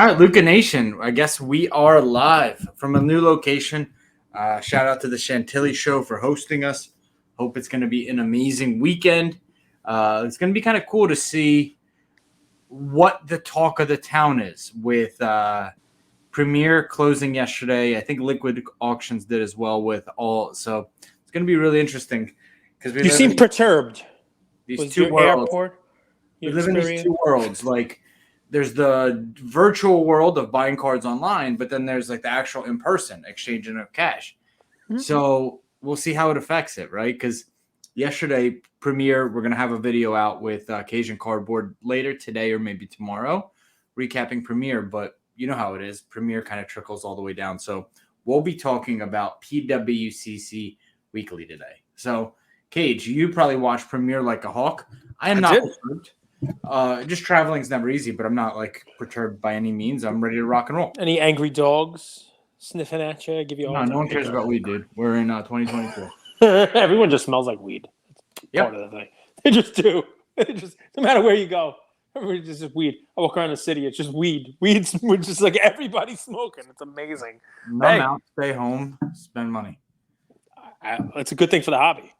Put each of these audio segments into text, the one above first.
All right, Luca Nation. I guess we are live from a new location. Shout out to the Chantilly Show for hosting us. Hope it's going to be an amazing weekend. It's going to be kind of cool to see what the talk of the town is with Premier closing yesterday. I think Liquid Auctions did as well with all. So it's going to be really interesting because you seem perturbed. These Was two your worlds. airport? We live in these two worlds. Like, there's the virtual world of buying cards online, but then there's like the actual in-person exchanging of cash. Mm-hmm. So we'll see how it affects it, right? Because yesterday, Premier, we're going to have a video out with Cajun Cardboard later today or maybe tomorrow, recapping Premier. But you know how it is. Premier kind of trickles all the way down. So we'll be talking about PWCC weekly today. So, Cage, you probably watch Premier like a hawk. I am not perturbed. Just traveling is never easy, but I'm not like perturbed by any means. I'm ready to rock and roll. Any angry dogs sniffing at you? Give you all no one cares about weed, dude. We're in 2024. Everyone just smells like weed. Yep. Part of the thing. They just do. No matter where you go, everybody's just weed. I walk around the city, it's just weed. Weed's just like everybody's smoking. It's amazing. Numb out, stay home, spend money. It's a good thing for the hobby.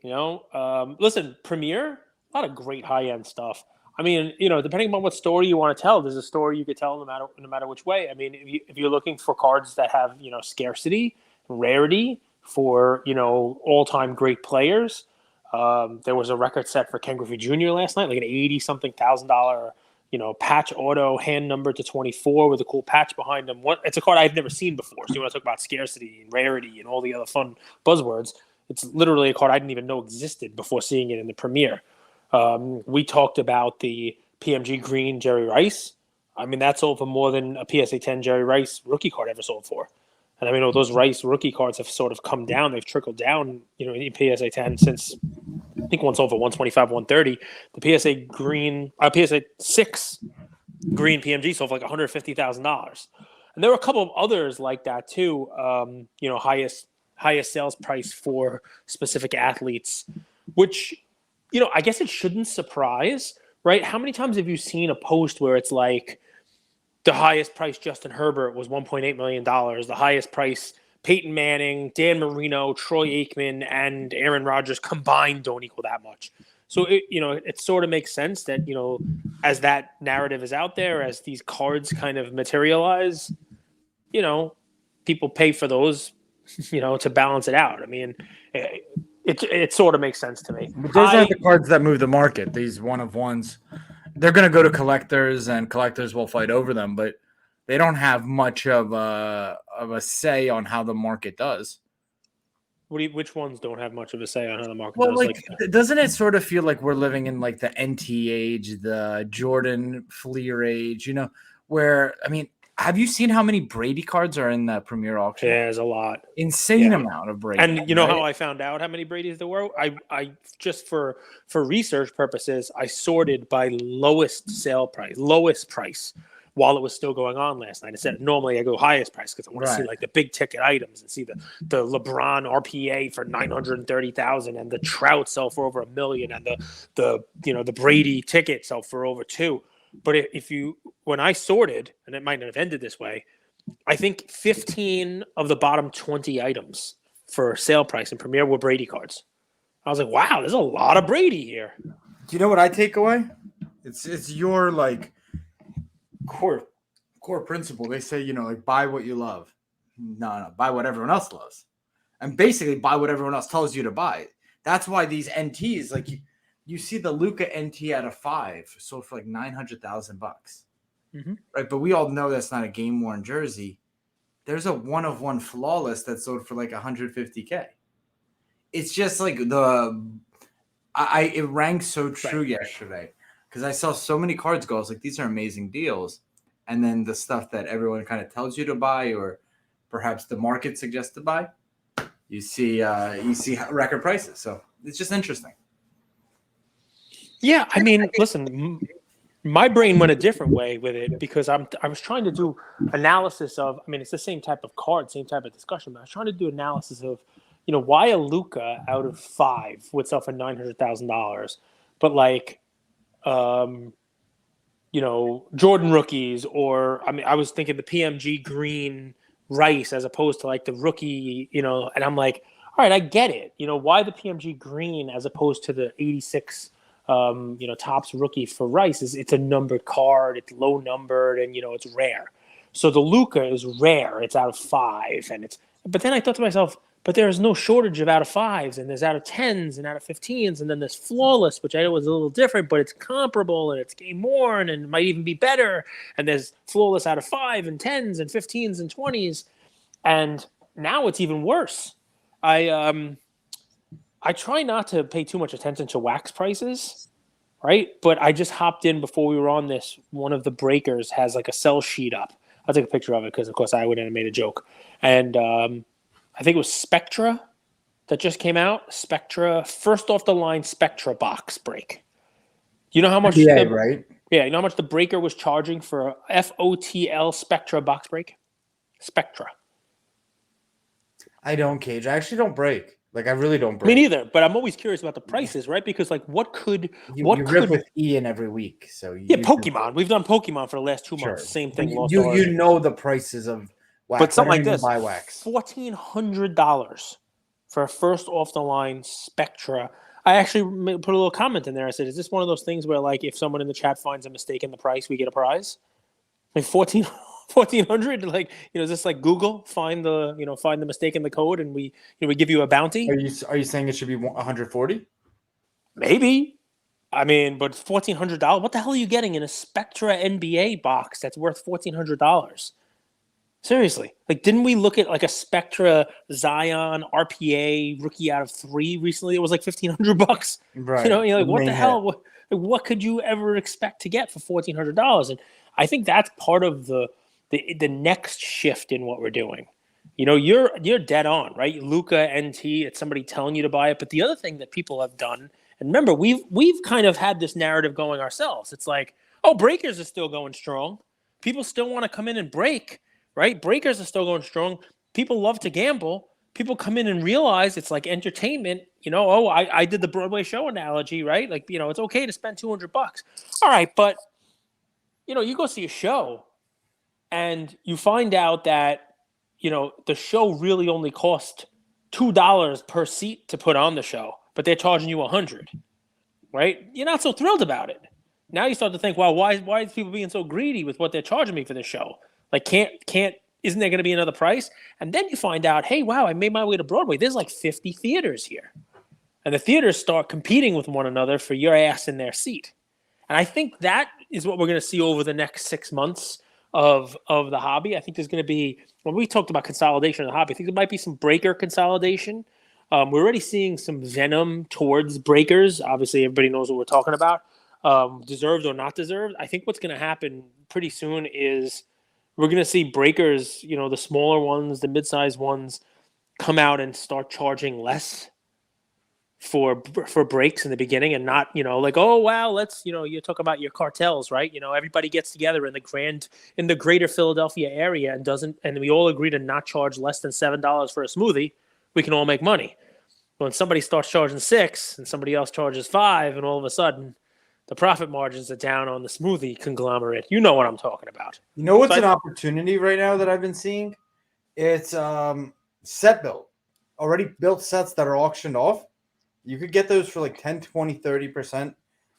You know, listen, Premier. A lot of great high-end stuff. I mean, you know, depending on what story you want to tell, there's a story you could tell no matter which way. I mean, if you're looking for cards that have, you know, scarcity, rarity for, you know, all-time great players, there was a record set for Ken Griffey Jr. last night, like an $80-something thousand, you know, patch auto, hand numbered to 24 with a cool patch behind him. It's a card I've never seen before. So you want to talk about scarcity and rarity and all the other fun buzzwords. It's literally a card I didn't even know existed before seeing it in the Premier. We talked about the PMG Green Jerry Rice. I mean, that sold for more than a PSA 10 Jerry Rice rookie card ever sold for. And I mean, those Rice rookie cards have sort of come down. They've trickled down, you know, in PSA 10 since I think one sold for 125, 130. The PSA 6 Green PMG sold for like $150,000. And there were a couple of others like that too. You know, highest sales price for specific athletes, which, you know, I guess it shouldn't surprise, right? How many times have you seen a post where it's like the highest price Justin Herbert was $1.8 million, the highest price Peyton Manning, Dan Marino, Troy Aikman, and Aaron Rodgers combined don't equal that much. So, it sort of makes sense that, you know, as that narrative is out there, as these cards kind of materialize, you know, people pay for those, you know, to balance it out. I mean, it sort of makes sense to me. But those are the cards that move the market. These one-of-ones, they're going to go to collectors, and collectors will fight over them, but they don't have much of a say on how the market does. Which ones don't have much of a say on how the market does? Like, doesn't it sort of feel like we're living in like the NT age, the Jordan Fleer age, you know, where, I mean, have you seen how many Brady cards are in the Premier auction? Yeah, there's a lot. Insane amount of Brady. And you know how I found out how many Bradys there were? I just for research purposes, I sorted by lowest sale price, lowest price while it was still going on last night. Instead, normally I go highest price because I want to see like the big ticket items and see the LeBron RPA for $930,000 and the Trout sell for over $1 million and the Brady ticket sell for over $2 million. But when I sorted, and it might not have ended this way, I think 15 of the bottom 20 items for sale price in Premier were Brady cards. I was like, wow, there's a lot of Brady here. Do you know what I take away? It's your like core principle. They say, you know, like buy what you love. No, buy what everyone else loves. And basically buy what everyone else tells you to buy. That's why these NTs, like you see the Luca NT out of 5 sold for like $900,000. Mm-hmm. Right, but we all know that's not a game-worn jersey. There's a one-of-one flawless that sold for like $150K. It's just like it rang so true yesterday because I saw so many cards go. I was like, these are amazing deals. And then the stuff that everyone kind of tells you to buy, or perhaps the market suggests to buy, you see record prices. So it's just interesting. Yeah, I mean, listen, my brain went a different way with it because I was trying to do analysis of, I mean, it's the same type of card, same type of discussion, but I was trying to do analysis of, you know, why a Luca out of 5 would sell for $900,000, but like, Jordan rookies, or I mean, I was thinking the PMG green Rice as opposed to like the rookie, and I'm like, all right, I get it. Why the PMG green as opposed to the 86, tops rookie for Rice is it's a numbered card, it's low numbered, and it's rare. So the Luka is rare. It's out of 5, but then I thought to myself, but there's no shortage of out of 5s, and there's out of 10s and out of 15s, and then there's flawless, which I know is a little different, but it's comparable and it's game worn and it might even be better. And there's flawless out of 5 and 10s and 15s and 20s, and now it's even worse. I try not to pay too much attention to wax prices, right? But I just hopped in before we were on this. One of the breakers has like a sell sheet up. I'll take a picture of it because, of course, I wouldn't have made a joke. And I think it was Spectra that just came out. Spectra, first off the line Spectra box break. You know how much? Right? Yeah, you know how much the breaker was charging for a FOTL Spectra box break? Spectra. I don't, Cage. I actually don't break. Like, I really don't break. Me neither, but I'm always curious about the prices, right? Because, like, you rip with Ian every week, so Pokemon. We've done Pokemon for the last 2 months. Same thing. You know the prices of wax, but something like this, buy wax. $1,400 for a first off the line Spectra. I actually put a little comment in there. I said, "Is this one of those things where, like, if someone in the chat finds a mistake in the price, we get a prize?" Like 1,400, like, is this like Google find the mistake in the code and we give you a bounty? Are you saying it should be 140? Maybe. I mean, but $1,400. What the hell are you getting in a Spectra NBA box that's worth $1,400? Seriously, like, didn't we look at like a Spectra Zion RPA rookie out of 3 recently? It was like $1,500. Right. You're like, what the hell? What could you ever expect to get for $1,400? And I think that's part of the next shift in what we're doing. You're dead on, right? Luka NT, it's somebody telling you to buy it. But the other thing that people have done, and remember, we've kind of had this narrative going ourselves. It's like, oh, breakers are still going strong. People still want to come in and break, right? Breakers are still going strong. People love to gamble. People come in and realize it's like entertainment. I did the Broadway show analogy, right? Like, it's okay to spend $200. All right, but you go see a show and you find out that, the show really only cost $2 per seat to put on the show, but they're charging you $100, right? You're not so thrilled about it. Now you start to think, well, why is people being so greedy with what they're charging me for this show? Like, isn't there going to be another price? And then you find out, hey, wow, I made my way to Broadway. There's like 50 theaters here. And the theaters start competing with one another for your ass in their seat. And I think that is what we're going to see over the next 6 months of the hobby. I think there's going to be, when we talked about consolidation of the hobby, I think there might be some breaker consolidation. We're already seeing some venom towards breakers. Obviously, everybody knows what we're talking about, deserved or not deserved. I think what's going to happen pretty soon is we're going to see breakers, the smaller ones, the mid-sized ones, come out and start charging less for breaks in the beginning, and not, like, oh, wow, let's, you talk about your cartels, right? Everybody gets together in the greater Philadelphia area and we all agree to not charge less than $7 for a smoothie. We can all make money. When somebody starts charging $6 and somebody else charges $5, and all of a sudden the profit margins are down on the smoothie conglomerate. You know what I'm talking about. You know what's an opportunity right now that I've been seeing? It's set built. Already built sets that are auctioned off. You could get those for like 10, 20, 30%.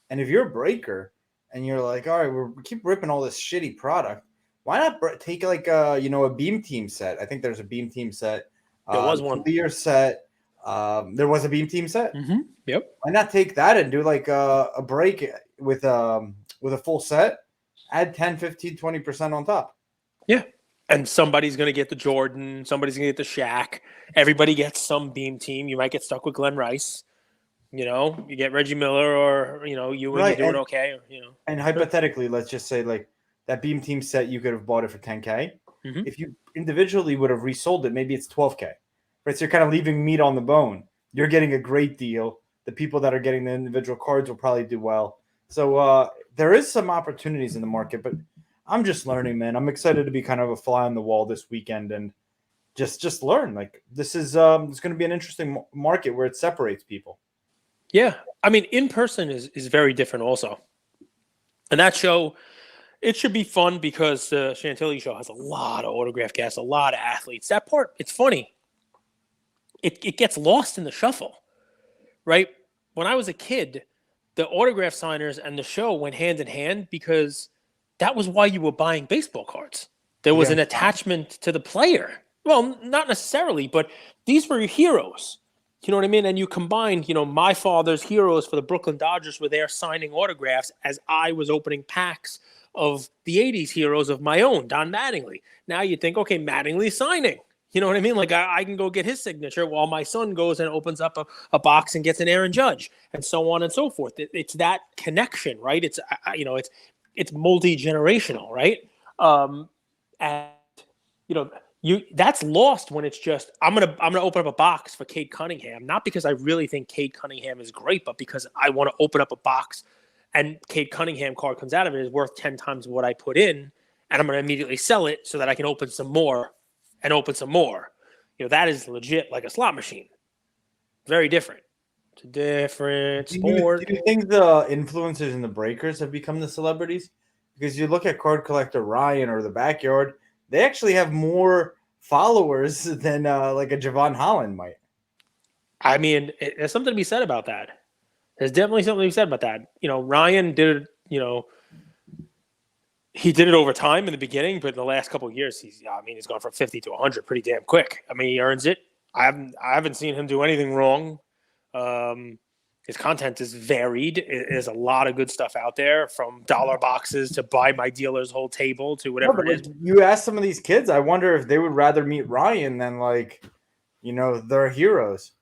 And if you're a breaker and you're like, all right, we keep ripping all this shitty product, why not take like a Beam Team set? I think there's a Beam Team set. There was one. Clear set. There was a Beam Team set. Mm-hmm. Yep. Why not take that and do like a break with a full set? Add 10, 15, 20% on top. Yeah. And somebody's going to get the Jordan. Somebody's going to get the Shaq. Everybody gets some Beam Team. You might get stuck with Glenn Rice. You get Reggie Miller, or, you're doing okay. And hypothetically, let's just say like that Beam Team set, you could have bought it for $10K. Mm-hmm. If you individually would have resold it, maybe it's $12K. Right? So you're kind of leaving meat on the bone. You're getting a great deal. The people that are getting the individual cards will probably do well. So there is some opportunities in the market, but I'm just learning, man. I'm excited to be kind of a fly on the wall this weekend and just learn. Like, this is it's going to be an interesting market where it separates people. Yeah. I mean, in person is very different also. And that show, It should be fun because the Chantilly show has a lot of autograph guests, a lot of athletes. That part, it's funny. It gets lost in the shuffle, right? When I was a kid, the autograph signers and the show went hand in hand because that was why you were buying baseball cards. There was an attachment to the player. Well, not necessarily, but these were your heroes. You know what I mean? And you combined, my father's heroes for the Brooklyn Dodgers were there signing autographs as I was opening packs of the 80s heroes of my own, Don Mattingly. Now you think, okay, Mattingly signing. You know what I mean? Like I can go get his signature while my son goes and opens up a box and gets an Aaron Judge and so on and so forth. It's that connection, right? It's multi-generational, right? And that's lost when it's just I'm gonna open up a box for Cade Cunningham, not because I really think Cade Cunningham is great, but because I want to open up a box and Cade Cunningham card comes out of it is worth 10 times what I put in, and I'm gonna immediately sell it so that I can open some more and open some more. That is legit like a slot machine. Very different. It's a different sport. Do you think the influencers and the breakers have become the celebrities? Because you look at card collector Ryan or the Backyard, they actually have more followers than like a Javon Holland might. I mean, there's something to be said about that. There's definitely something to be said about that. Ryan did, he did it over time in the beginning, but in the last couple of years, he's gone from 50 to 100 pretty damn quick. I mean, he earns it. I haven't seen him do anything wrong. His content is varied. There's a lot of good stuff out there, from dollar boxes to buy my dealer's whole table to whatever it is. You ask some of these kids, I wonder if they would rather meet Ryan than their heroes.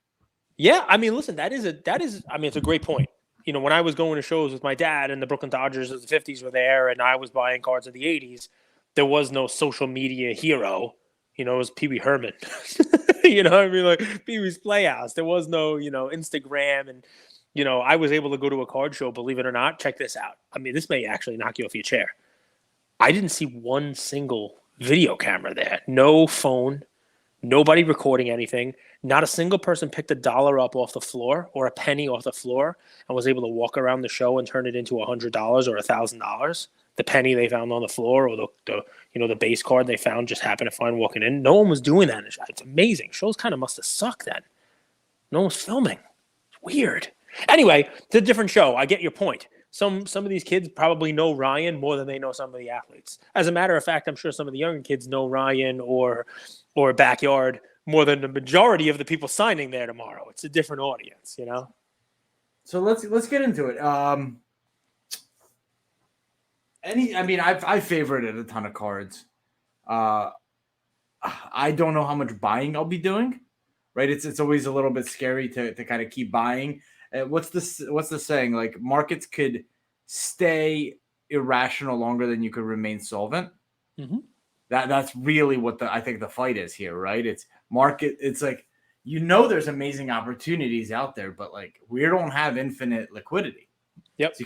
Yeah, I mean, listen, it's a great point. When I was going to shows with my dad and the Brooklyn Dodgers of the 50s were there and I was buying cards of the 80s, there was no social media hero. It was Pee Wee Herman. Like Pee Wee's Playhouse. There was no, Instagram. And, I was able to go to a card show, believe it or not. Check this out. I mean, this may actually knock you off your chair. I didn't see one single video camera there. No phone. Nobody recording anything. Not a single person picked $1 up off the floor or a penny off the floor and was able to walk around the show and turn it into $100 or $1,000. The penny they found on the floor or the base card they found just happened to find walking in. No one was doing that. It's amazing. Shows kind of must have sucked then. No one was filming. It's weird. Anyway, it's a different show. I get your point. Some of these kids probably know Ryan more than they know some of the athletes. As a matter of fact, I'm sure some of the younger kids know Ryan or Backyard more than the majority of the people signing there tomorrow. It's a different audience, So let's get into it. I've favorited a ton of cards. I don't know how much buying I'll be doing. Right? It's always a little bit scary to kind of keep buying. What's the saying? Like, markets could stay irrational longer than you could remain solvent. Mm-hmm. That's really what I think the fight is here, right? It's market. It's like, there's amazing opportunities out there, but like we don't have infinite liquidity. Yep. So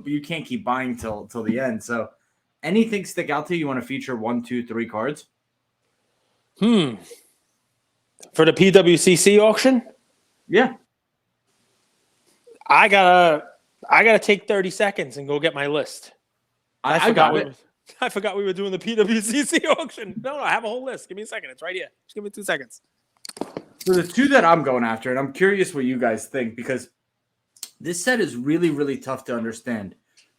you can't keep buying till the end. So anything stick out to you? You want to feature 1, 2, 3 cards? For the PWCC auction? Yeah. I gotta take 30 seconds and go get my list. I got it. I forgot we were doing the PWCC auction. No, I have a whole list. Give me a second. It's right here. Just give me 2 seconds. So the 2 that I'm going after, and I'm curious what you guys think, because this set is really, really tough to understand.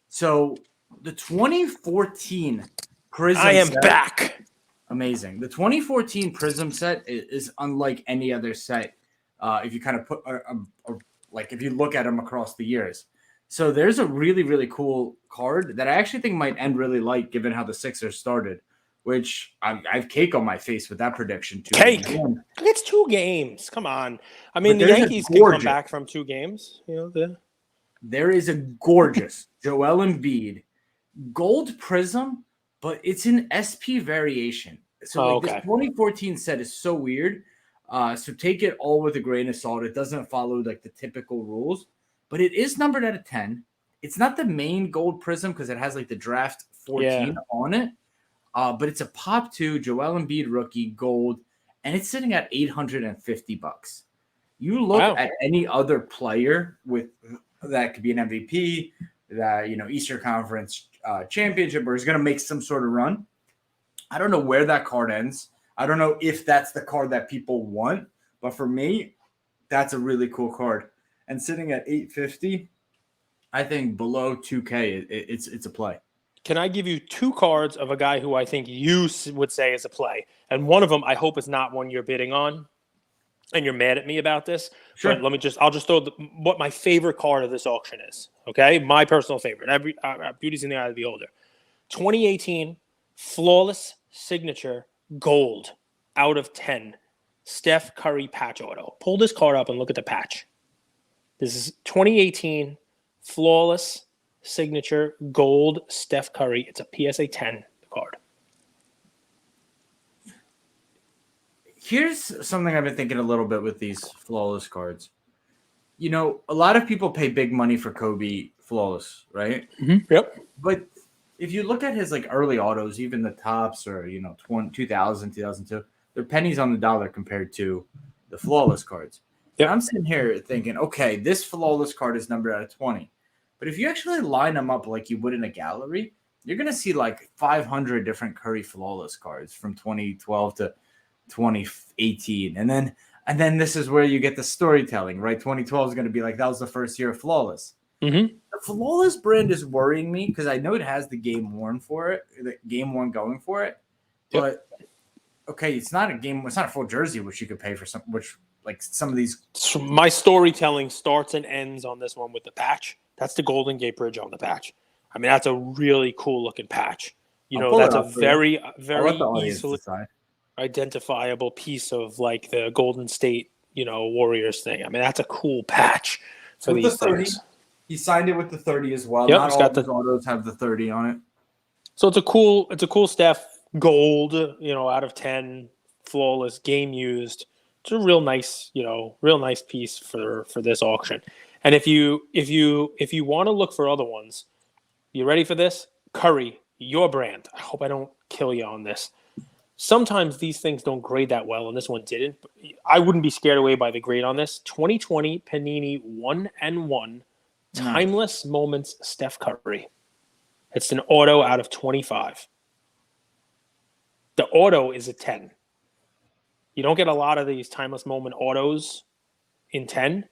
So the 2014 Prism I am set, back. Amazing. The 2014 Prism set is unlike any other set. If you kind of put if you look at them across the years. So there's a really, really cool card that I actually think might end really light given how the Sixers started, which I have cake on my face with that prediction too. Cake. It's 2 games. Come on. I mean, the Yankees can come back from 2 games. There is a gorgeous Joel Embiid gold Prism, but it's an SP variation. So this 2014 set is so weird. So take it all with a grain of salt. It doesn't follow like the typical rules, but it is numbered out of 10. It's not the main gold Prism because it has like the draft 14 on it. But it's a Pop 2 Joel Embiid rookie gold, and it's sitting at $850. You look at any other player with that could be an MVP, that Eastern Conference championship or he's going to make some sort of run. I don't know where that card ends. I don't know if that's the card that people want, but for me, that's a really cool card. And sitting at 850, I think below 2K, it's a play. Can I give you 2 cards of a guy who I think you would say is a play? And one of them, I hope is not one you're bidding on, and you're mad at me about this. Sure. But I'll just throw what my favorite card of this auction is. Okay, my personal favorite. Beauty's in the eye of the beholder. 2018 flawless signature gold out of 10. Steph Curry patch auto. Pull this card up and look at the patch. This is 2018 flawless signature gold Steph Curry. It's a PSA 10 card. Here's something I've been thinking a little bit with these flawless cards. You know, a lot of people pay big money for Kobe flawless, right? Mm-hmm. Yep. But if you look at his like early autos, even the tops or 2000, 2002, they're pennies on the dollar compared to the flawless cards. Yep. And I'm sitting here thinking, okay, this flawless card is numbered out of 20. But if you actually line them up like you would in a gallery, you're going to see like 500 different Curry flawless cards from 2012 to 2018. And then this is where you get the storytelling, right? 2012 is going to be like, that was the first year of flawless. Mm-hmm. The flawless brand is worrying me because I know it has the game worn for it, the game worn going for it. Yep. But okay, it's not a full jersey, which you could pay for some of these. So my storytelling starts and ends on this one with the patch. That's the Golden Gate Bridge on the patch. I mean, that's a really cool looking patch. That's a very, very easily identifiable piece of like the Golden State, Warriors thing. I mean, that's a cool patch for these things. He signed it with the 30 as well. Yep, Not all of his autos have the 30 on it. So it's a cool Steph gold, out of 10, flawless, game used. It's a real nice piece for this auction. And if you want to look for other ones, you ready for this? Curry, your brand. I hope I don't kill you on this. Sometimes these things don't grade that well, and this one didn't. I wouldn't be scared away by the grade on this. 2020 Panini 1-1 Timeless Moments Steph Curry. It's an auto out of 25. The auto is a 10. You don't get a lot of these Timeless Moment autos in 10.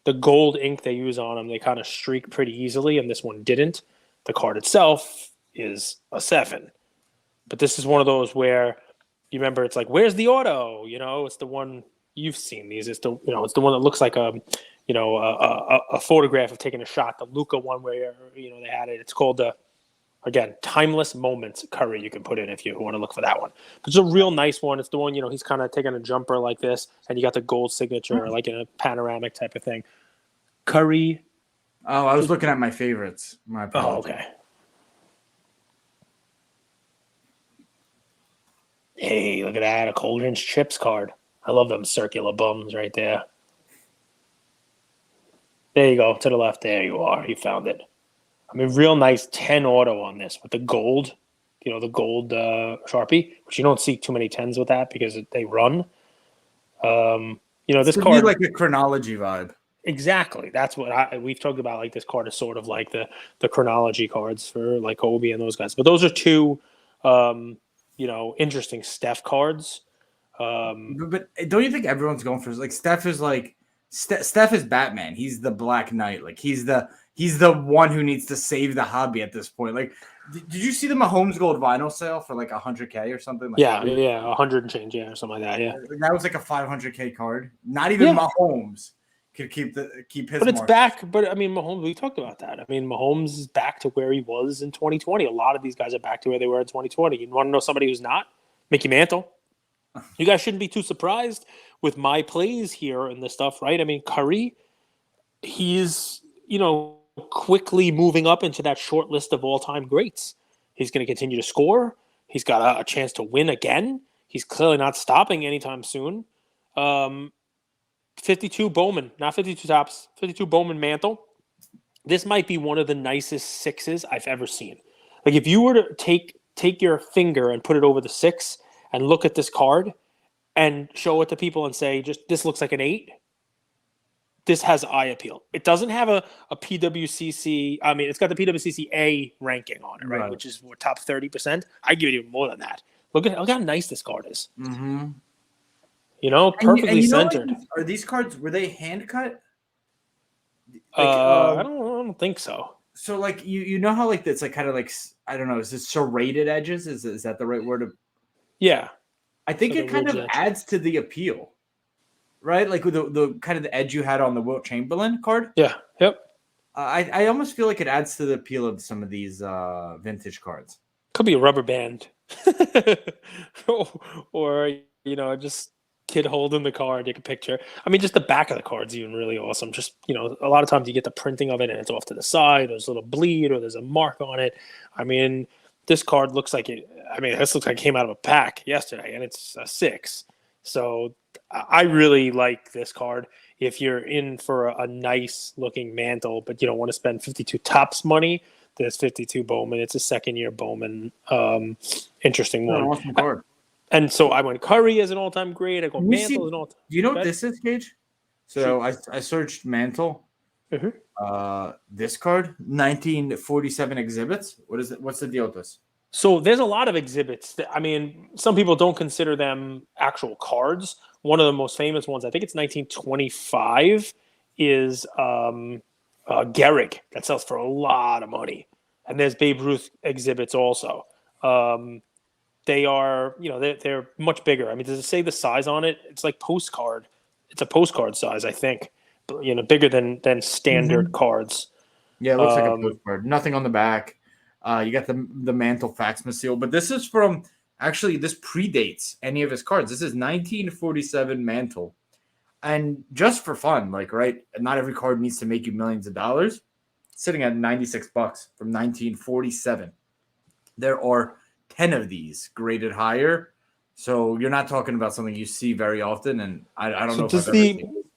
The gold ink they use on them, they kind of streak pretty easily, and this one didn't. The card itself is a 7. But this is one of those where you remember it's like, where's the auto? It's the one you've seen these. It's the one that looks like a photograph of taking a shot. The Luka one where they had it. It's called again, Timeless Moments Curry. You can put in if you want to look for that one. But it's a real nice one. It's the one he's kind of taking a jumper like this, and you got the gold signature like in a panoramic type of thing. Curry. Oh, I was looking at my favorites. My apologies. Oh, okay. Hey, look at that. A Coldren's Chips card. I love them circular bums right there. There you go. To the left. There you are. You found it. I mean, real nice 10 auto on this with the gold, the gold Sharpie, which you don't see too many 10s with that because they run. This card. Like a chronology vibe. Exactly. That's what we've talked about. Like this card is sort of like the chronology cards for like Kobe and those guys. But those are two interesting Steph cards. But don't you think everyone's going for like Steph is like Steph is Batman. He's the Black Knight. Like he's the one who needs to save the hobby at this point. Like, did you see the Mahomes gold vinyl sale for like $100K or something? Like yeah, 100 and change, or something like that. Yeah, that was like a $500K card. Not even Mahomes could keep his. But it's back. But I mean, Mahomes. We talked about that. I mean, Mahomes is back to where he was in 2020. A lot of these guys are back to where they were in 2020. You want to know somebody who's not? Mickey Mantle. You guys shouldn't be too surprised with my plays here and this stuff, right? I mean, Curry, he's quickly moving up into that short list of all-time greats. He's going to continue to score. He's got a chance to win again. He's clearly not stopping anytime soon. 52 Bowman, not 52 tops, 52 Bowman Mantle. This might be one of the nicest 6s I've ever seen. Like if you were to take your finger and put it over the 6 and look at this card and show it to people and say, just this looks like an 8. this has eye appeal. It doesn't have a PWCC. I mean, it's got the PWCC A ranking on it, right? Which is top 30%. I give it even more than that. Look how nice this card is. Mm-hmm. You know, perfectly centered. Are these cards, were they hand cut? Like, I don't think so. So like you know how like it's like kind of like, I don't know, is this serrated edges? Is that the right word? Yeah. I think it kind of adds to the appeal, right? Like with the kind of the edge you had on the Wilt Chamberlain card. Yeah. Yep. I almost feel like it adds to the appeal of some of these vintage cards. Could be a rubber band, or just kid holding the card, take a picture. I mean, just the back of the card's even really awesome. Just, a lot of times you get the printing of it and it's off to the side. There's a little bleed or there's a mark on it. I mean, this card looks like it. I mean, this looks like it came out of a pack yesterday, and it's a 6. So I really like this card. If you're in for a nice looking mantle, but you don't want to spend 52 tops money, there's 52 Bowman. It's a second-year Bowman. Interesting one. Awesome card. And so I went Curry as an all-time great. I go Mantle as an all-time. Do you know what this is, Gage? So I searched Mantle. Mm-hmm. This card, 1947 exhibits. What is it? What's the deal with this? So there's a lot of exhibits. I mean, some people don't consider them actual cards. One of the most famous ones, I think it's 1925, is Gehrig. That sells for a lot of money. And there's Babe Ruth exhibits also. They are, they're much bigger. I mean, does it say the size on it? It's like postcard. It's a postcard size, I think. Bigger than standard cards. Yeah, it looks like a postcard. Nothing on the back. You got the Mantle Faxma seal, but this is from this predates any of his cards. This is 1947 Mantle, and just for fun, not every card needs to make you millions of dollars. Sitting at $96 from 1947. There are 10 of these graded higher, so you're not talking about something you see very often. And I don't know.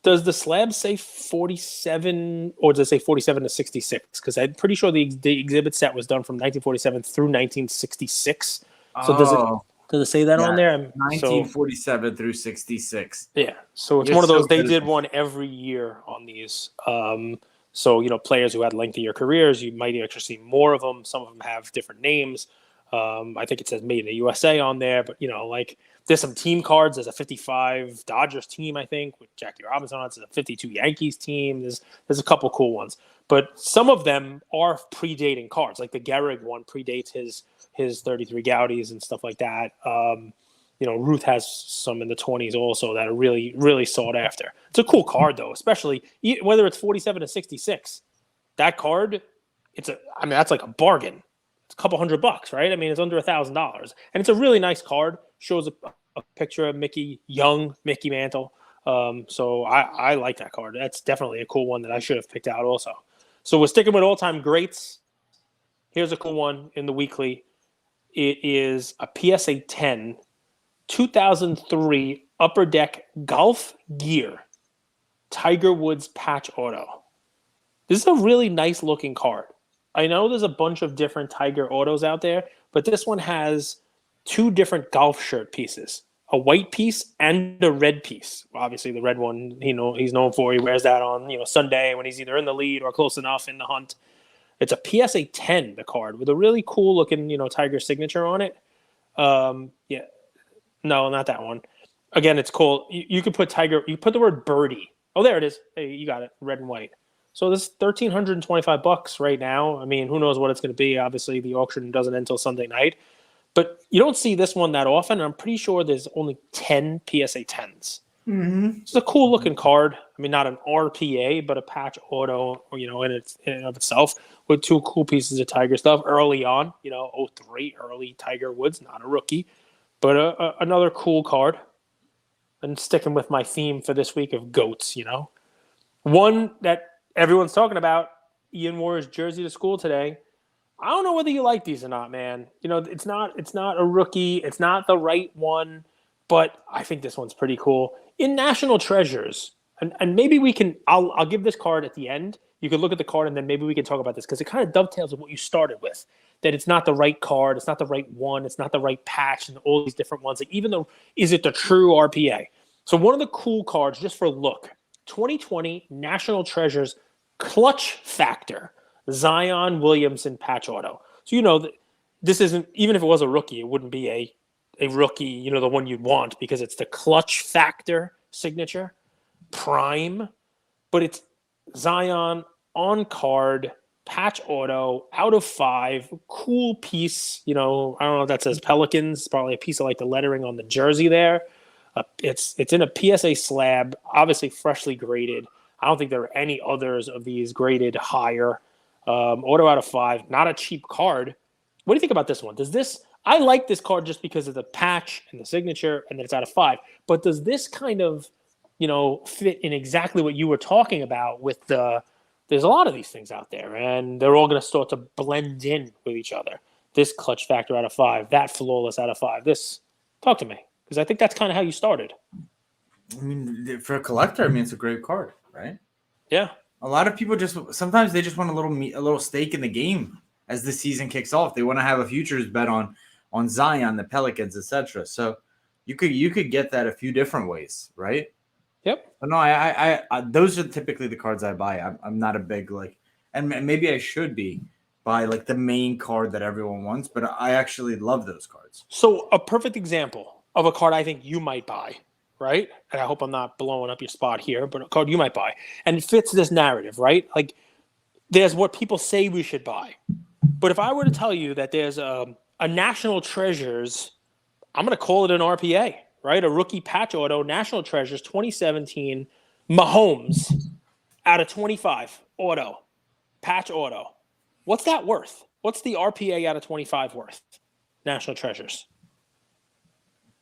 Does the slab say 47 or does it say 47 to 66? Because I'm pretty sure the exhibit set was done from 1947 through 1966. So does it say that on there? 1947 through 66. Yeah. So it's one of those. They did one every year on these. So players who had lengthier careers, you might actually see more of them. Some of them have different names. I think it says made in the USA on there, but there's some team cards. There's a 55 Dodgers team, I think, with Jackie Robinson on it. There's a 52 Yankees team. There's a couple cool ones, but some of them are predating cards. Like the Gehrig one predates his 33 Gaudis and stuff like that. Ruth has some in the 20s also that are really, really sought after. It's a cool card though, especially whether it's 47 to 66. That card, that's like a bargain. It's a couple $100, right? I mean, it's under $1,000, and it's a really nice card. Shows a picture of young Mickey Mantle. So I like that card. That's definitely a cool one that I should have picked out also. So we're sticking with all-time greats. Here's a cool one in the weekly. It is a PSA 10, 2003 Upper Deck Golf Gear Tiger Woods patch auto. This is a really nice looking card. I know there's a bunch of different Tiger autos out there, but this one has 2 different golf shirt pieces, a white piece and a red piece. Obviously, the red one, he's known for. He wears that on, Sunday when he's either in the lead or close enough in the hunt. It's a PSA 10, the card, with a really cool looking, Tiger signature on it. Yeah, no, not that one. Again, it's cool. You could put Tiger. You put the word birdie. Oh, there it is. Hey, you got it. Red and white. So this is $1,325 right now. I mean, who knows what it's going to be? Obviously, the auction doesn't end until Sunday night. But you don't see this one that often. I'm pretty sure there's only 10 PSA 10s. Mm-hmm. It's a cool looking card. I mean, not an RPA, but a patch auto, in and of itself, with 2 cool pieces of Tiger stuff early on. 03 early Tiger Woods, not a rookie, but another cool card. And sticking with my theme for this week of goats, one that everyone's talking about. Ian wore his jersey to school today. I don't know whether you like these or not, man. It's not a rookie. It's not the right one, but I think this one's pretty cool. In National Treasures, and maybe we can, I'll give this card at the end. You could look at the card and then maybe we can talk about this because it kind of dovetails with what you started with, that it's not the right card. It's not the right one. It's not the right patch and all these different ones. Like even though, is it the true RPA? So one of the cool cards, just for look, 2020 National Treasures Clutch Factor, Zion Williamson patch auto. So you know that this isn't, even if it was a rookie, it wouldn't be a rookie, you know, the one you'd want, because it's the Clutch Factor signature, prime, but it's Zion on card, patch auto, out of 5, cool piece. You know, I don't know if that says Pelicans, probably a piece of like the lettering on the jersey there. It's in a PSA slab, obviously freshly graded. I don't think there are any others of these graded higher. Auto out of 5, not a cheap card. What do you think about this one? I like this card just because of the patch and the signature, and that it's out of 5. But does this kind of, you know, fit in exactly what you were talking about with there's a lot of these things out there, and they're all going to start to blend in with each other. This clutch factor out of 5, that flawless out of 5. Talk to me, because I think that's kind of how you started. I mean, for a collector, I mean, it's a great card, right? Yeah. A lot of people sometimes they just want a little stake in the game as the season kicks off. They want to have a futures bet on Zion, the Pelicans, etc. So you could get that a few different ways, right? Yep. But no, I those are typically the cards I buy. I'm not a big and maybe I should buy like the main card that everyone wants, but I actually love those cards. So a perfect example of a card I think you might buy, right? And I hope I'm not blowing up your spot here, but a card you might buy, and it fits this narrative, right? Like, there's what people say we should buy, but if I were to tell you that there's a National Treasures, I'm going to call it an RPA, right? A rookie patch auto, National Treasures 2017 Mahomes out of 25 auto, patch auto. What's that worth? What's the RPA out of 25 worth? National Treasures.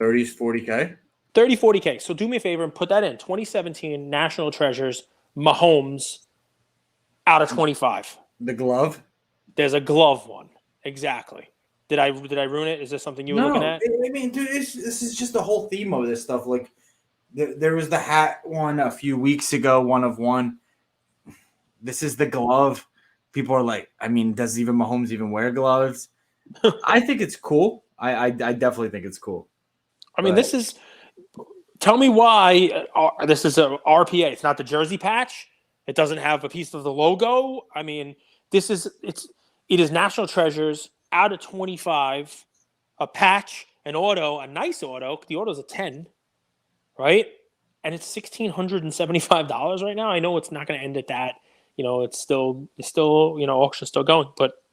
30s, 40K? 30, 40K. So do me a favor and put that in. 2017 National Treasures Mahomes out of 25. The glove? There's a glove one. Exactly. Did I ruin it? Is this something you were looking at? I mean, dude, this is just the whole theme of this stuff. Like, there was the hat one a few weeks ago, 1 of 1. This is the glove. People are like, I mean, does even Mahomes even wear gloves? I think it's cool. I definitely think it's cool. I mean, tell me why this is a RPA. It's not the jersey patch. It doesn't have a piece of the logo. I mean, it is National Treasures out of 25, a patch, an auto, a nice auto. The auto's a 10, right? And it's $1,675 right now. I know it's not going to end at that. You know, it's still, you know, auction's still going, but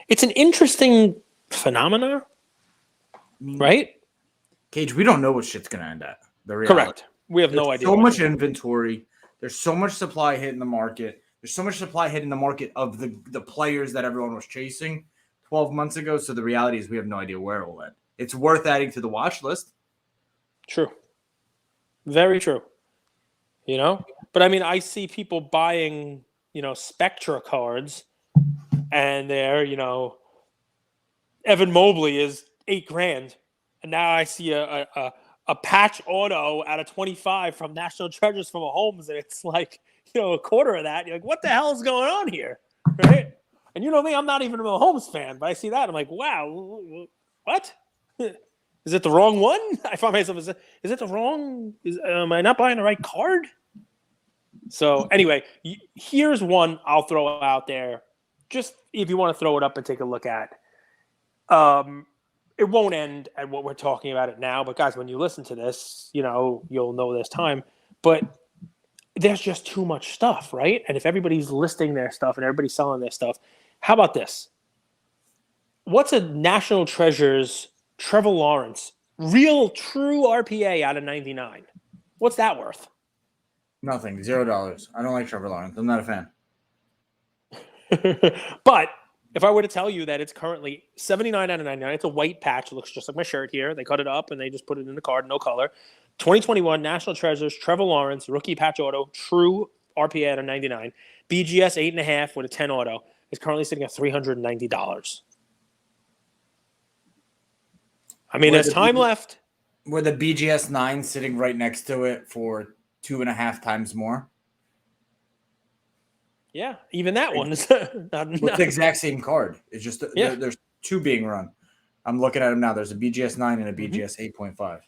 it's an interesting phenomena, right? Cage, we don't know what shit's going to end at. The reality. Correct. We have no idea. So much inventory. There's so much supply hitting the market. There's so much supply hitting the market of the players that everyone was chasing 12 months ago. So the reality is we have no idea where it will end. It's worth adding to the watch list. True. Very true. You know? But I mean, I see people buying, you know, Spectra cards, and they're, you know, Evan Mobley is $8,000. And now I see a patch auto out of 25 from National Treasures from Mahomes, and it's like, you know, a quarter of that. You're like, what the hell is going on here? Right? And you know me, I'm not even a Mahomes fan, but I see that. I'm like, wow, what? Is it the wrong one? I find myself, is it the wrong? Am I not buying the right card? So anyway, here's one I'll throw out there, just if you want to throw it up and take a look at. It won't end at what we're talking about it now, but guys, when you listen to this, you know, you'll know this time. But there's just too much stuff, right? And if everybody's listing their stuff and everybody's selling their stuff, how about this? What's a National Treasures Trevor Lawrence, real true RPA out of 99? What's that worth? Nothing. $0. I don't like Trevor Lawrence. I'm not a fan. But if I were to tell you that it's currently 79 out of 99, it's a white patch. It looks just like my shirt here. They cut it up and they just put it in the card, no color. 2021 National Treasures, Trevor Lawrence, rookie patch auto, true RPA out of 99. BGS 8.5 with a 10 auto is currently sitting at $390. I mean, there's time left. With the BGS 9 sitting right next to it for 2.5 times more. Yeah, even that one is not the exact same card. It's just there's 2 being run. I'm looking at them now. There's a BGS 9 and a BGS 8.5.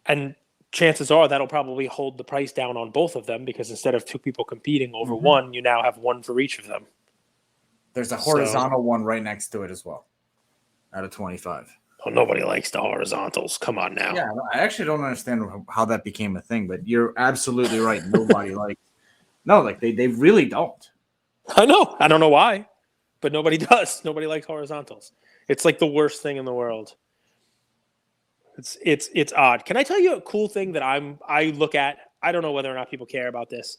And chances are that'll probably hold the price down on both of them because instead of two people competing over Mhm. one, you now have one for each of them. There's a horizontal one right next to it as well, out of 25. Oh, nobody likes the horizontals. Come on now. Yeah, I actually don't understand how that became a thing, but you're absolutely right. Nobody likes. No, like they really don't. I know. I don't know why, but nobody does. Nobody likes horizontals. It's like the worst thing in the world. It's odd. Can I tell you a cool thing that I look at? I don't know whether or not people care about this.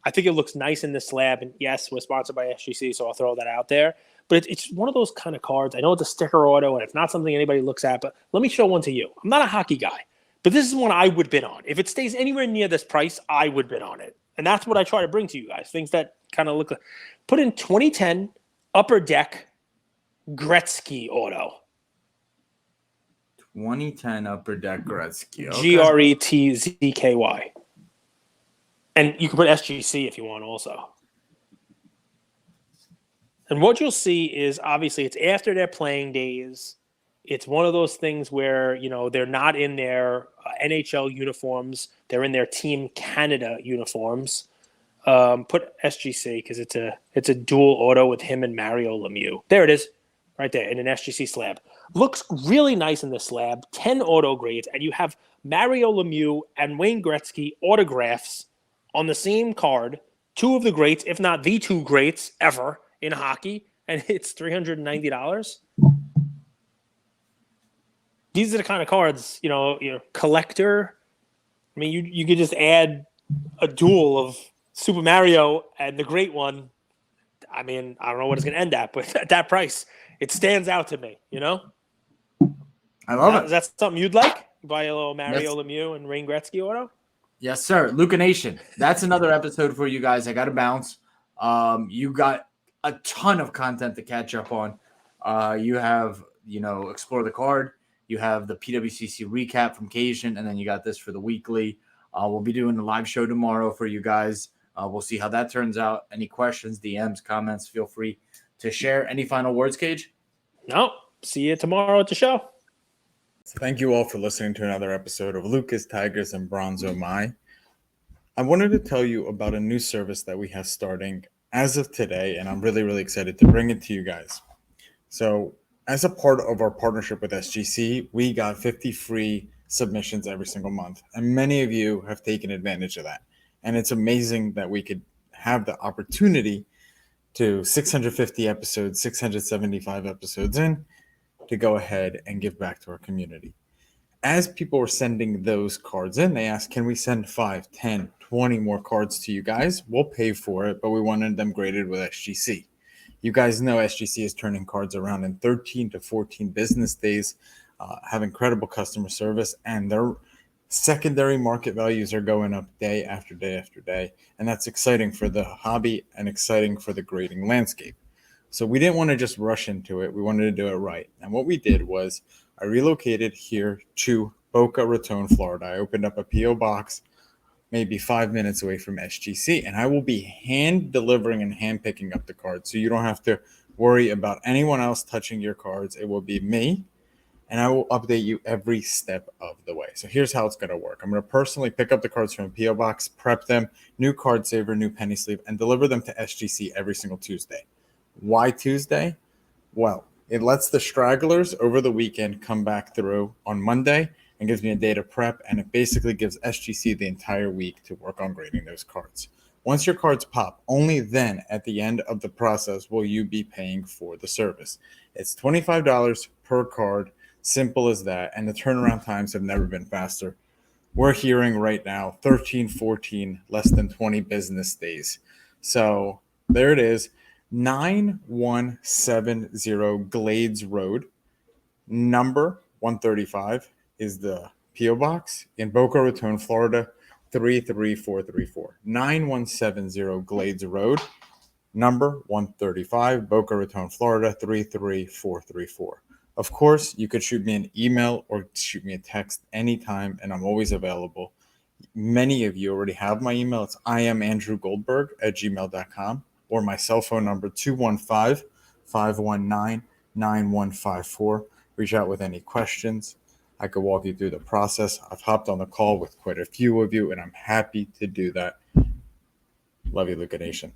I think it looks nice in this slab, and yes, we're sponsored by SGC, so I'll throw that out there. But it's one of those kind of cards. I know it's a sticker auto, and it's not something anybody looks at. But let me show one to you. I'm not a hockey guy, but this is one I would bid on. If it stays anywhere near this price, I would bid on it, and that's what I try to bring to you guys. Things that kind of look like. Put in 2010 Upper Deck Gretzky auto. 2010 Upper Deck Gretzky. Okay. Gretzky. And you can put SGC if you want also. And what you'll see is obviously it's after their playing days. It's one of those things where, they're not in their NHL uniforms. They're in their Team Canada uniforms. Put SGC because it's a dual auto with him and Mario Lemieux. There it is, right there in an SGC slab. Looks really nice in the slab. 10 auto grades, and you have Mario Lemieux and Wayne Gretzky autographs on the same card. Two of the greats, if not the two greats ever in hockey, and it's $390. These are the kind of cards, collector. I mean, you could just add a duel of Super Mario and the great one. I mean, I don't know what it's going to end at, but at that price, it stands out to me, I love it. Is that something you'd like? Buy a little Mario Lemieux and Wayne Gretzky auto? Yes, sir. Luca Nation. That's another episode for you guys. I got to bounce. You got a ton of content to catch up on. You have, Explore the Card. You have the PWCC recap from Cajun, and then you got this for the weekly. We'll be doing the live show tomorrow for you guys. We'll see how that turns out. Any questions, DMs, comments, feel free to share. Any final words, Cage? No. See you tomorrow at the show. So thank you all for listening to another episode of Lucas, Tigers, and Bronzo My. I wanted to tell you about a new service that we have starting as of today, and I'm really, really excited to bring it to you guys. So as a part of our partnership with SGC, we got 50 free submissions every single month, and many of you have taken advantage of that. And it's amazing that we could have the opportunity to 650 episodes, 675 episodes in, to go ahead and give back to our community. As people were sending those cards in, they asked, can we send 5, 10, 20 more cards to you guys? We'll pay for it, but we wanted them graded with SGC. You guys know SGC is turning cards around in 13 to 14 business days, have incredible customer service, and their secondary market values are going up day after day after day. And that's exciting for the hobby and exciting for the grading landscape. So we didn't want to just rush into it. We wanted to do it right. And what we did was I relocated here to Boca Raton, Florida. I opened up a P.O. box maybe 5 minutes away from SGC, and I will be hand delivering and hand picking up the cards. So you don't have to worry about anyone else touching your cards. It will be me, and I will update you every step of the way. So here's how it's going to work. I'm going to personally pick up the cards from a P.O. box, prep them, new card saver, new penny sleeve, and deliver them to SGC every single Tuesday. Why Tuesday? Well, it lets the stragglers over the weekend come back through on Monday and gives me a day to prep, and it basically gives SGC the entire week to work on grading those cards. Once your cards pop, only then at the end of the process will you be paying for the service. It's $25 per card, simple as that, and the turnaround times have never been faster. We're hearing right now 13, 14, less than 20 business days. So there it is. 9170 Glades Road, number 135 is the P.O. Box in Boca Raton, Florida, 33434. 9170 Glades Road, number 135, Boca Raton, Florida, 33434. Of course, you could shoot me an email or shoot me a text anytime, and I'm always available. Many of you already have my email. It's iamandrewgoldberg@gmail.com. or my cell phone number, 215-519-9154. Reach out with any questions. I could walk you through the process. I've hopped on the call with quite a few of you, and I'm happy to do that. Love you, Luca Nation.